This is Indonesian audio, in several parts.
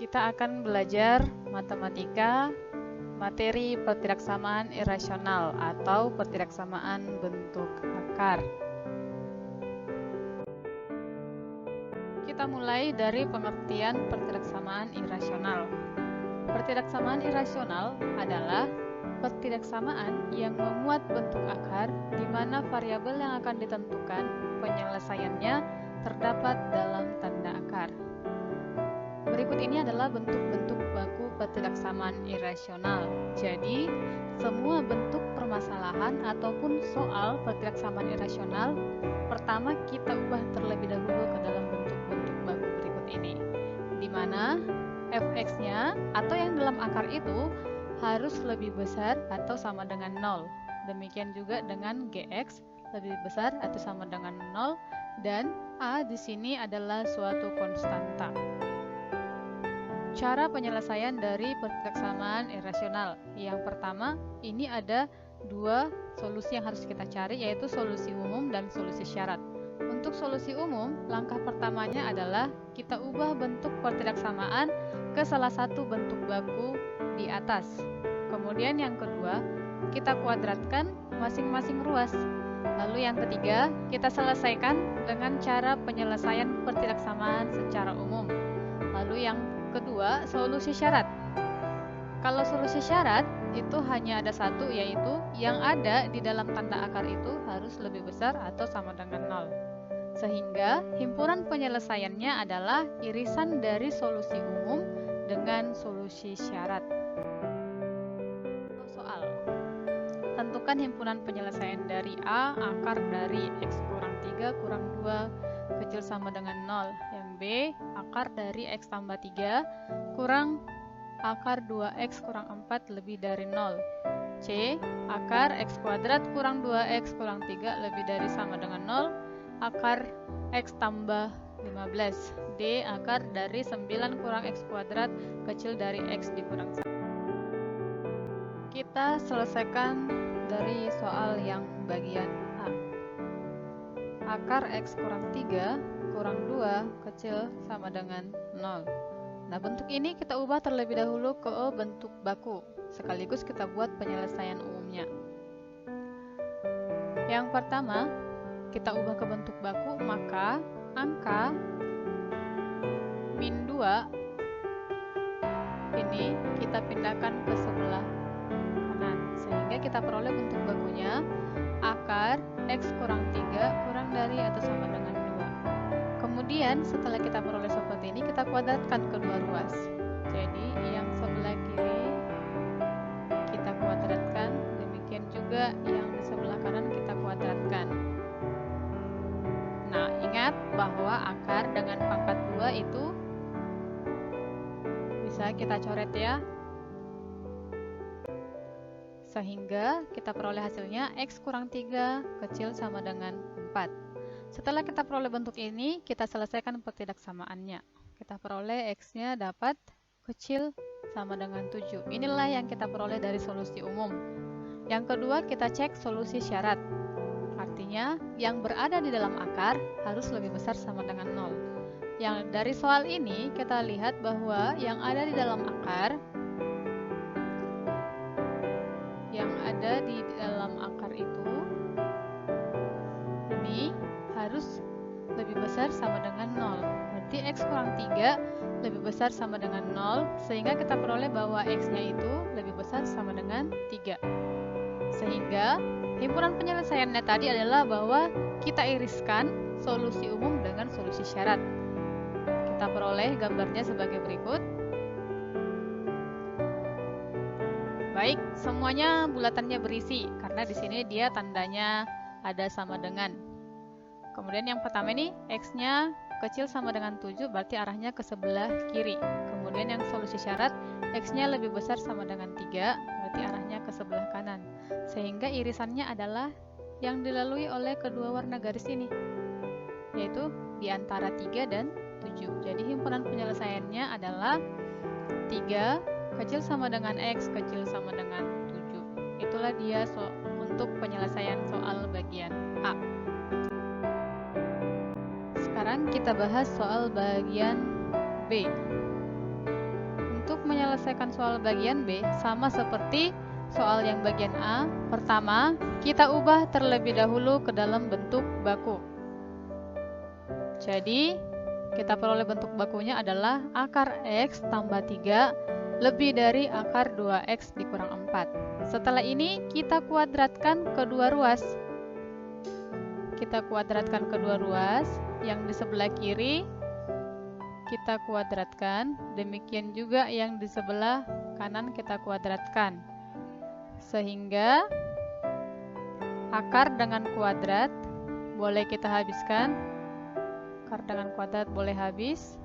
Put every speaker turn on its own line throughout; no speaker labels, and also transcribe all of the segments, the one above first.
Kita akan belajar matematika materi pertiraksamaan irasional atau pertiraksamaan bentuk akar. Kita mulai dari pengertian pertiraksamaan irasional. Pertiraksamaan irasional adalah pertiraksamaan yang memuat bentuk akar di mana variabel yang akan ditentukan penyelesaiannya terdapat dalam tanda akar. Berikut ini adalah bentuk-bentuk baku pertiraksamaan irasional. Jadi, semua bentuk permasalahan ataupun soal pertiraksamaan irasional pertama kita ubah terlebih dahulu ke dalam bentuk-bentuk baku berikut ini, di mana fx-nya atau yang dalam akar itu harus lebih besar atau sama dengan 0. Demikian juga dengan gx lebih besar atau sama dengan 0 dan a di sini adalah suatu konstanta. Cara penyelesaian dari pertiraksamaan irasional. Yang pertama, ini ada dua solusi yang harus kita cari, yaitu solusi umum dan solusi syarat. Untuk solusi umum, langkah pertamanya adalah kita ubah bentuk pertiraksamaan ke salah satu bentuk baku di atas. Kemudian yang kedua, kita kuadratkan masing-masing ruas. Lalu yang ketiga, kita selesaikan dengan cara penyelesaian pertiraksamaan secara umum. Lalu yang kedua, solusi syarat. Kalau solusi syarat itu hanya ada satu, yaitu yang ada di dalam tanda akar itu harus lebih besar atau sama dengan 0. Sehingga himpunan penyelesaiannya adalah irisan dari solusi umum dengan solusi syarat. Soal. Tentukan himpunan penyelesaian dari A akar dari X kurang 3 kurang 2 kecil sama dengan 0. Yang B, akar dari X tambah 3 kurang akar 2X kurang 4 lebih dari 0. C, akar X kuadrat kurang 2X kurang 3 lebih dari sama dengan 0. Akar X tambah 15. D, akar dari 9 kurang X kuadrat kecil dari X dikurang 1. Kita selesaikan dari soal yang bagian A. Akar X kurang 3 kurang 2 kecil sama dengan 0. Nah, bentuk ini kita ubah terlebih dahulu ke bentuk baku, sekaligus kita buat penyelesaian umumnya. Yang pertama, kita ubah ke bentuk baku, maka angka min 2 ini kita pindahkan ke sebelah kanan, sehingga kita peroleh bentuk bakunya akar X kurang 3 kurang dari atau sama dengan 2. Kemudian setelah kita peroleh seperti ini, kita kuadratkan kedua ruas. Jadi yang sebelah kiri kita kuadratkan, demikian juga yang di sebelah kanan kita kuadratkan. Nah, ingat bahwa akar dengan pangkat 2 itu bisa kita coret ya, sehingga kita peroleh hasilnya X kurang 3 kecil sama dengan 4. Setelah kita peroleh bentuk ini, kita selesaikan pertidaksamaannya. Kita peroleh X-nya dapat kecil sama dengan 7. Inilah yang kita peroleh dari solusi umum. Yang kedua, kita cek solusi syarat. Artinya, yang berada di dalam akar harus lebih besar sama dengan 0. Yang dari soal ini, kita lihat bahwa yang ada di dalam akar itu ini harus lebih besar sama dengan 0. Berarti X kurang 3 lebih besar sama dengan 0, sehingga kita peroleh bahwa X-nya itu lebih besar sama dengan 3. Sehingga himpunan penyelesaiannya tadi adalah bahwa kita iriskan solusi umum dengan solusi syarat. Kita peroleh gambarnya sebagai berikut. Baik, semuanya bulatannya berisi, karena di sini dia tandanya ada sama dengan. Kemudian yang pertama ini X-nya kecil sama dengan 7, berarti arahnya ke sebelah kiri. Kemudian yang solusi syarat, X-nya lebih besar sama dengan 3, berarti arahnya ke sebelah kanan. Sehingga irisannya adalah yang dilalui oleh kedua warna garis ini, yaitu di antara 3 dan 7. Jadi himpunan penyelesaiannya adalah 3 kecil sama dengan X kecil sama dengan 7. Itulah dia untuk penyelesaian soal bagian A. Sekarang kita bahas soal bagian B. menyelesaikan soal bagian B sama seperti soal yang bagian A. Pertama, kita ubah terlebih dahulu ke dalam bentuk baku. Jadi, kita peroleh bentuk bakunya adalah akar X tambah 3 lebih dari akar 2X dikurang 4. Setelah ini, kita kuadratkan kedua ruas. Kita kuadratkan kedua ruas, yang di sebelah kiri kita kuadratkan, demikian juga yang di sebelah kanan kita kuadratkan. Sehingga akar dengan kuadrat boleh kita habiskan. Akar dengan kuadrat boleh habis.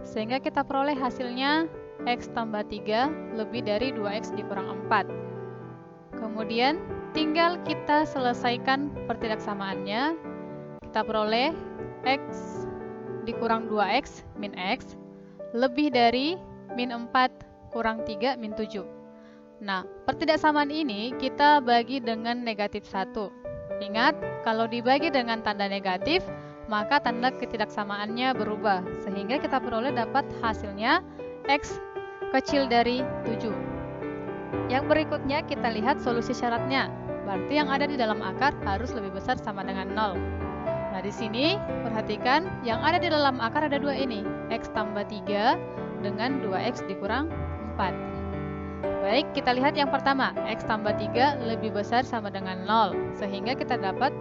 Sehingga kita peroleh hasilnya X tambah 3 lebih dari 2X dikurang 4. Kemudian tinggal kita selesaikan pertidaksamaannya. Kita peroleh X dikurang 2X min X lebih dari min 4 kurang 3 min 7. Nah, pertidaksamaan ini kita bagi dengan negatif 1. Ingat, kalau dibagi dengan tanda negatif, maka tanda ketidaksamaannya berubah. Sehingga kita peroleh dapat hasilnya X kecil dari 7. Yang berikutnya kita lihat solusi syaratnya. Berarti yang ada di dalam akar harus lebih besar sama dengan 0. Nah, di sini perhatikan yang ada di dalam akar ada dua ini, X tambah 3 dengan 2X dikurang 4. Baik, kita lihat yang pertama, X tambah 3 lebih besar sama dengan 0, sehingga kita dapat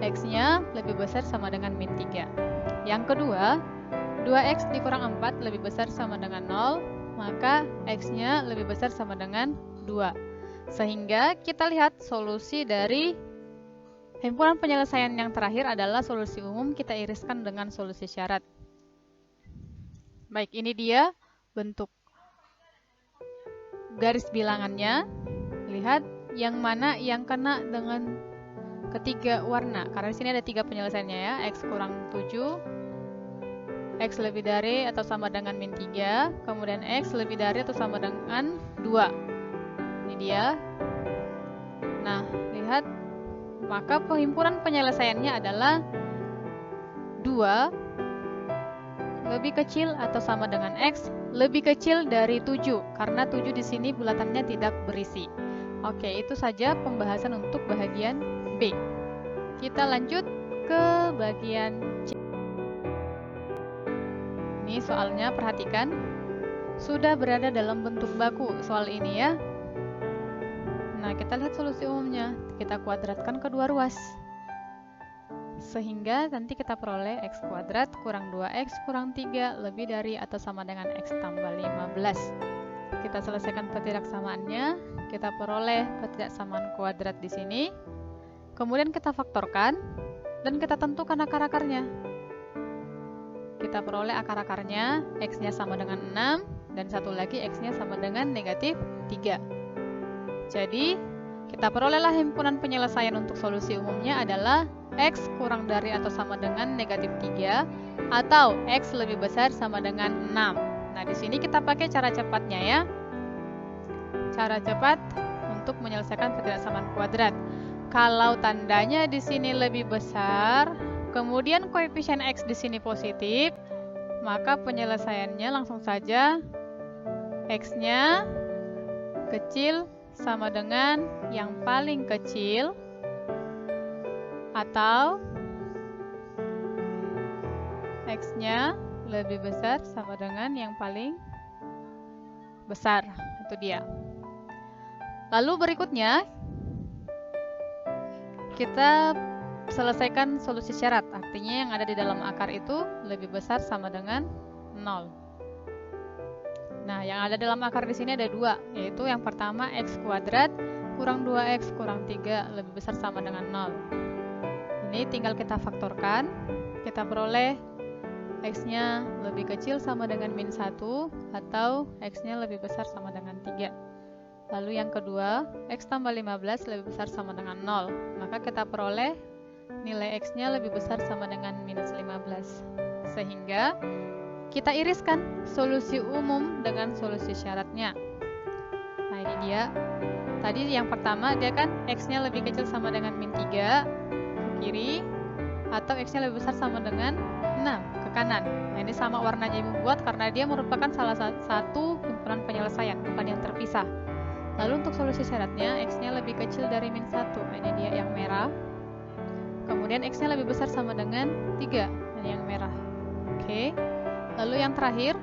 X-nya lebih besar sama dengan min 3. Yang kedua, 2X dikurang 4 lebih besar sama dengan 0, maka X-nya lebih besar sama dengan 2. Sehingga kita lihat solusi dari himpunan penyelesaian yang terakhir adalah solusi umum kita iriskan dengan solusi syarat. Baik, ini dia bentuk garis bilangannya. Lihat yang mana yang kena dengan ketiga warna. Karena di sini ada 3 penyelesaiannya ya. X kurang 7, X lebih dari atau sama dengan min 3, kemudian X lebih dari atau sama dengan 2. Ini dia. Nah, lihat. Maka penghimpunan penyelesaiannya adalah 2 lebih kecil atau sama dengan X lebih kecil dari 7, karena 7 di sini bulatannya tidak berisi. Oke, itu saja pembahasan untuk bagian B. Kita lanjut ke bagian C. Ini soalnya, perhatikan. Sudah berada dalam bentuk baku soal ini ya. Nah, kita lihat solusi umumnya. Kita kuadratkan kedua ruas. Sehingga nanti kita peroleh X kuadrat kurang 2X kurang 3 lebih dari atau sama dengan X tambah 15. Kita selesaikan pertidaksamaannya. Kita peroleh pertidaksamaan kuadrat di sini. Kemudian kita faktorkan dan kita tentukan akar-akarnya. Kita peroleh akar-akarnya, X-nya sama dengan 6 dan satu lagi X-nya sama dengan negatif 3. Jadi, kita perolehlah himpunan penyelesaian untuk solusi umumnya adalah X kurang dari atau sama dengan negatif 3 atau X lebih besar sama dengan 6. Nah, di sini kita pakai cara cepatnya ya. Cara cepat untuk menyelesaikan pertidaksamaan kuadrat. Kalau tandanya di sini lebih besar, kemudian koefisien X di sini positif, maka penyelesaiannya langsung saja X-nya kecil sama dengan yang paling kecil atau X-nya lebih besar sama dengan yang paling besar. Itu dia. Lalu berikutnya kita selesaikan solusi syarat. Artinya yang ada di dalam akar itu lebih besar sama dengan 0. Nah, yang ada dalam akar di sini ada 2, yaitu yang pertama X kuadrat kurang 2X kurang 3 lebih besar sama dengan 0. Ini tinggal kita faktorkan, kita peroleh X-nya lebih kecil sama dengan min 1 atau X-nya lebih besar sama dengan 3. Lalu yang kedua, X tambah 15 lebih besar sama dengan 0. Maka kita peroleh nilai X-nya lebih besar sama dengan minus 15. Sehingga kita iriskan solusi umum dengan solusi syaratnya. Nah, ini dia. Tadi yang pertama dia kan X-nya lebih kecil sama dengan min 3 ke kiri atau X-nya lebih besar sama dengan 6 ke kanan. Nah, ini sama warnanya Ibu buat karena dia merupakan salah satu himpunan penyelesaian, bukan yang terpisah. Lalu untuk solusi syaratnya, X-nya lebih kecil dari min 1. Nah, ini dia yang merah. Kemudian X-nya lebih besar sama dengan 3. Ini yang merah. Oke. Lalu yang terakhir,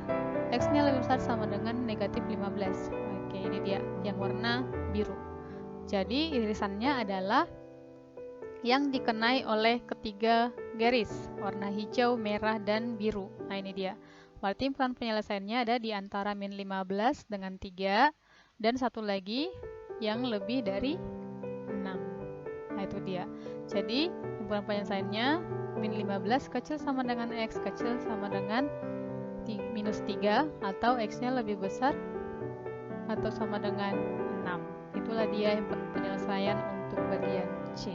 X-nya lebih besar sama dengan negatif 15. Oke, ini dia yang warna biru. Jadi irisannya adalah yang dikenai oleh ketiga garis, warna hijau, merah, dan biru. Nah, ini dia. Berarti himpunan penyelesaiannya ada di antara min 15 dengan 3, dan satu lagi yang lebih dari 6. Nah, itu dia. Jadi, himpunan penyelesaiannya min 15 kecil sama dengan X, kecil sama dengan minus 3, atau X-nya lebih besar atau sama dengan 6. Itulah dia himpunan penyelesaian untuk bagian C.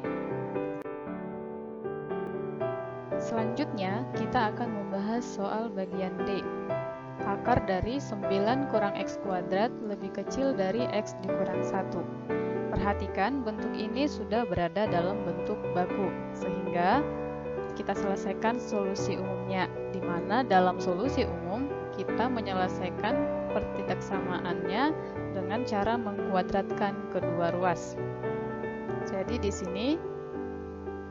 Selanjutnya, kita akan membahas soal bagian D. Akar dari 9 kurang X kuadrat lebih kecil dari X dikurang 1. Perhatikan, bentuk ini sudah berada dalam bentuk baku, sehingga kita selesaikan solusi umumnya, di mana dalam solusi umum, kita menyelesaikan pertidaksamaannya dengan cara mengkuadratkan kedua ruas. Jadi di sini,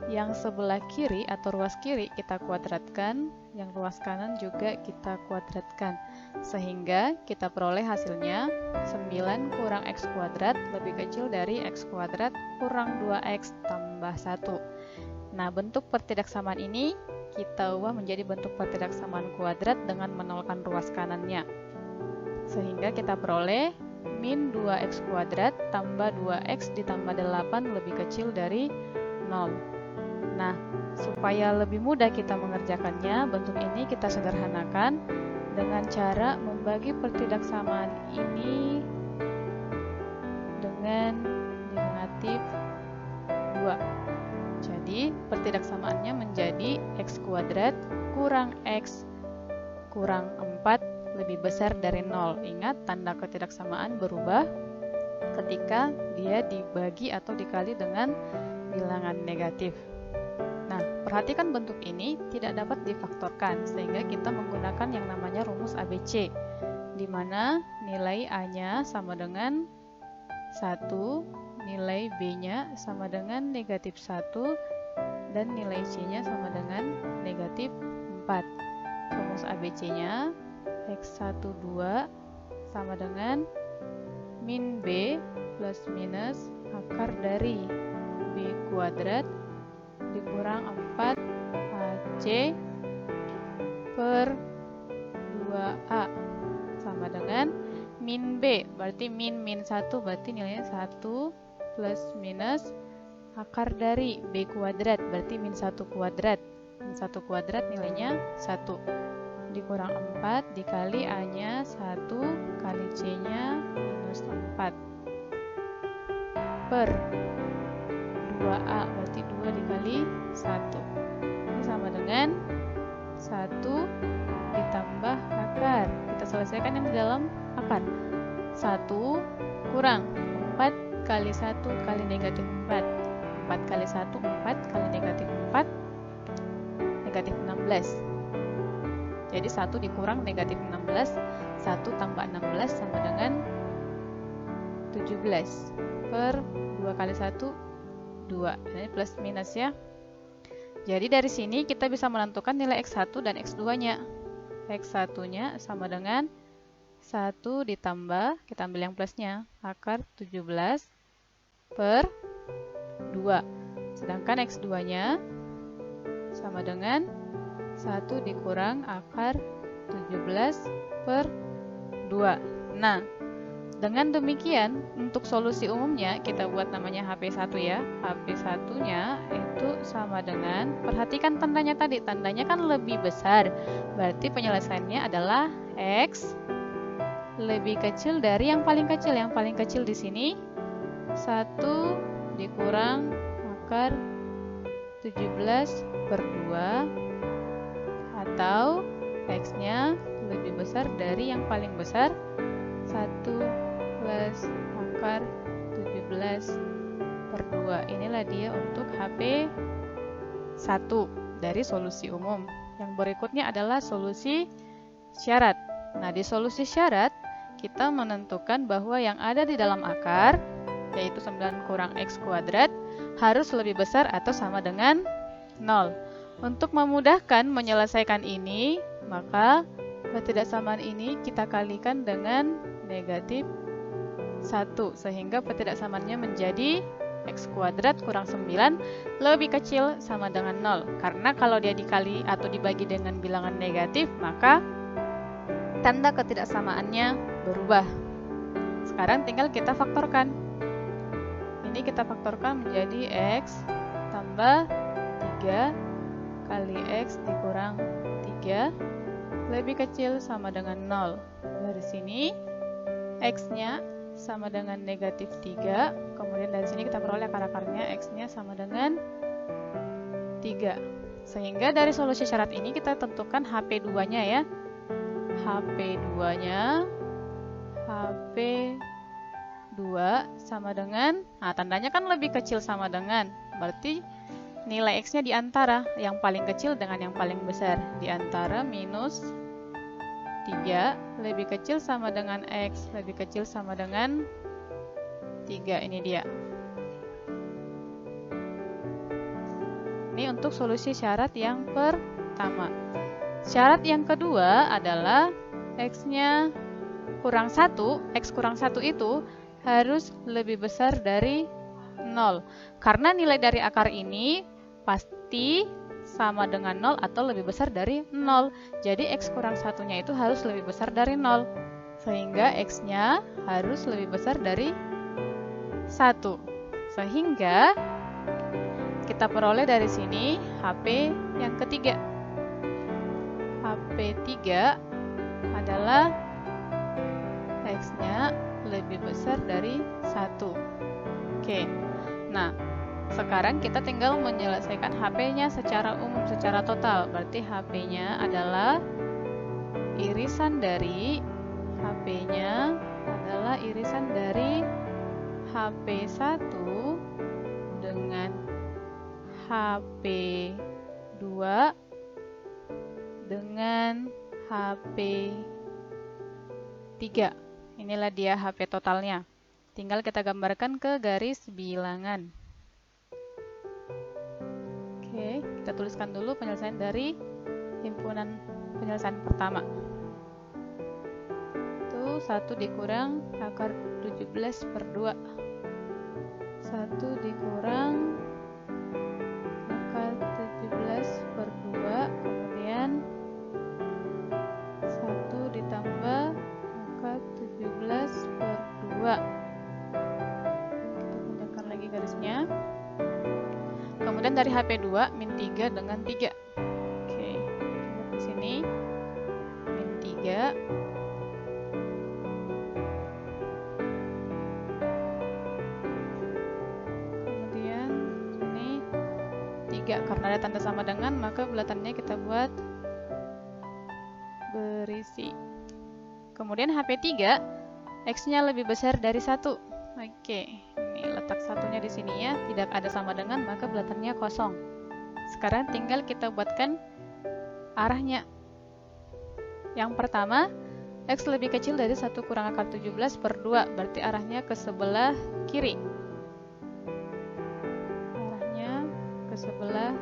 yang sebelah kiri atau ruas kiri kita kuadratkan, yang ruas kanan juga kita kuadratkan, sehingga kita peroleh hasilnya 9 kurang X kuadrat lebih kecil dari X kuadrat kurang 2X tambah 1. Nah, bentuk pertidaksamaan ini kita ubah menjadi bentuk pertidaksamaan kuadrat dengan menolkan ruas kanannya, sehingga kita peroleh min 2X kuadrat tambah 2X ditambah 8 lebih kecil dari 0. Nah, supaya lebih mudah kita mengerjakannya, bentuk ini kita sederhanakan dengan cara membagi pertidaksamaan ini dengan negatif 2. Jadi, pertidaksamaannya menjadi X kuadrat kurang X kurang 4 lebih besar dari 0. Ingat, tanda ketidaksamaan berubah ketika dia dibagi atau dikali dengan bilangan negatif. Nah, perhatikan bentuk ini tidak dapat difaktorkan, sehingga kita menggunakan yang namanya rumus ABC, di mana nilai A-nya sama dengan 1, nilai B-nya sama dengan negatif 1, dan nilai C-nya sama dengan negatif 4. Rumus ABC-nya X12 sama dengan min B plus minus akar dari B kuadrat dikurang 4 AC per 2A sama dengan min B, berarti min 1, berarti nilainya 1 plus minus akar dari B kuadrat, berarti min 1 kuadrat. Min 1 kuadrat nilainya 1 dikurang 4 dikali A-nya 1 kali C-nya minus 4 per 2A, berarti 2 dikali 1. Ini sama dengan 1 ditambah akar. Kita selesaikan yang di dalam akar. 1 kurang 4 kali 1 kali negatif 4. 4 kali 1, 4 kali negatif 4, negatif 16. Jadi 1 dikurang negatif 16, 1 tambah 16 sama dengan 17 per 2 kali 1, 2. Ini plus minus ya. Jadi dari sini kita bisa menentukan nilai X1 dan X2-nya. X1-nya sama dengan 1 ditambah, kita ambil yang plusnya, akar 17 per 2. Sedangkan X2-nya sama dengan 1 dikurang akar 17 per 2. Nah, dengan demikian, untuk solusi umumnya, kita buat namanya HP1 ya. HP1-nya itu sama dengan, perhatikan tandanya tadi, tandanya kan lebih besar. Berarti penyelesaiannya adalah X lebih kecil dari yang paling kecil. Yang paling kecil di sini, 1 dikurang akar 17 per 2, atau X-nya lebih besar dari yang paling besar, 1 plus akar 17 per 2. Inilah dia untuk HP 1 dari solusi umum. Yang berikutnya adalah solusi syarat. Nah, di solusi syarat, kita menentukan bahwa yang ada di dalam akar, yaitu 9 kurang X kuadrat, harus lebih besar atau sama dengan 0. Untuk memudahkan menyelesaikan ini, maka ketidaksamaan ini kita kalikan dengan negatif 1, sehingga ketidaksamaannya menjadi X kuadrat kurang 9 lebih kecil sama dengan 0. Karena kalau dia dikali atau dibagi dengan bilangan negatif, maka tanda ketidaksamaannya berubah. Sekarang tinggal kita faktorkan. Ini kita faktorkan menjadi X tambah 3 kali X dikurang 3 lebih kecil sama dengan 0. Dari sini X-nya sama dengan negatif 3. Kemudian dari sini kita peroleh akar-akarnya, X-nya sama dengan 3. Sehingga dari solusi syarat ini kita tentukan HP2-nya ya. HP2-nya HP2 sama dengan, nah tandanya kan lebih kecil sama dengan, berarti nilai X-nya di antara yang paling kecil dengan yang paling besar. Di antara minus 3 lebih kecil sama dengan X, lebih kecil sama dengan 3. Ini dia. Ini untuk solusi syarat yang pertama. Syarat yang kedua adalah X-nya kurang 1. X kurang 1 itu harus lebih besar dari 0. Karena nilai dari akar ini pasti sama dengan 0 atau lebih besar dari 0. Jadi X kurang 1-nya itu harus lebih besar dari 0. Sehingga X-nya harus lebih besar dari 1. Sehingga kita peroleh dari sini HP yang ketiga. HP3 adalah X-nya lebih besar dari 1. Oke. Nah, sekarang kita tinggal menyelesaikan HP-nya secara umum, secara total. Berarti HP-nya adalah irisan dari HP-nya adalah irisan dari HP1 dengan HP2 dengan HP3. Inilah dia HP totalnya. Tinggal kita gambarkan ke garis bilangan. Oke, kita tuliskan dulu penyelesaian dari himpunan penyelesaian pertama. Itu 1 dikurang akar 17/2. 1 dikurang akar 17/2. Kemudian 1 ditambah akar 17/2. Kita panjangkan lagi garisnya. Kemudian dari HP2 min 3 dengan 3. Oke, di sini min 3. Kemudian ini 3. Karena ada tanda sama dengan, maka bulatannya kita buat berisi. Kemudian HP3 X-nya lebih besar dari 1. Oke, ini letak satunya di sini ya, tidak ada sama dengan, maka bulatannya kosong. Sekarang tinggal kita buatkan arahnya. Yang pertama, X lebih kecil dari 1 kurang akar 17/2, berarti arahnya ke sebelah kiri. Arahnya ke sebelah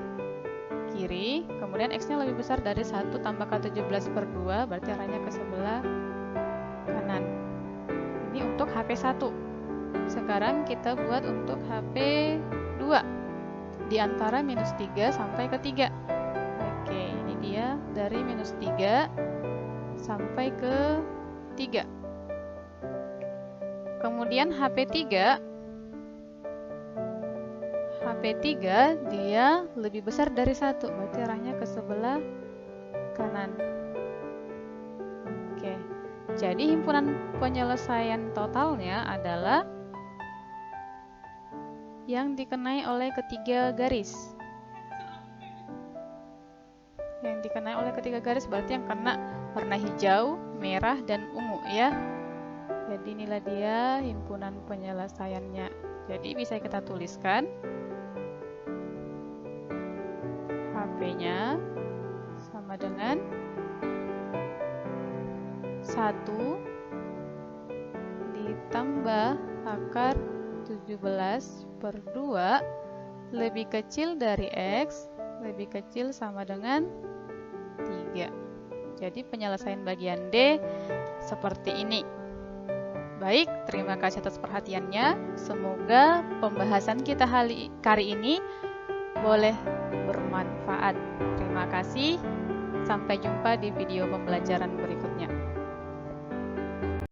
kiri. Kemudian X-nya lebih besar dari 1 tambah akar 17/2, berarti arahnya ke sebelah kanan. Ini untuk HP1. Sekarang kita buat untuk HP2 di antara minus 3 sampai ke 3. Oke, ini dia dari minus 3 sampai ke 3. Kemudian HP3 dia lebih besar dari 1, berarti arahnya ke sebelah kanan. Oke, jadi himpunan penyelesaian totalnya adalah yang dikenai oleh ketiga garis. Yang dikenai oleh ketiga garis berarti yang kena warna hijau, merah, dan ungu ya. Jadi inilah dia himpunan penyelesaiannya. Jadi bisa kita tuliskan HP-nya sama sama dengan 1 ditambah akar 17/2 lebih kecil dari X lebih kecil sama dengan 3. Jadi penyelesaian bagian D seperti ini. Baik, terima kasih atas perhatiannya. Semoga pembahasan kita kali ini boleh bermanfaat. Terima kasih. Sampai jumpa di video pembelajaran berikutnya.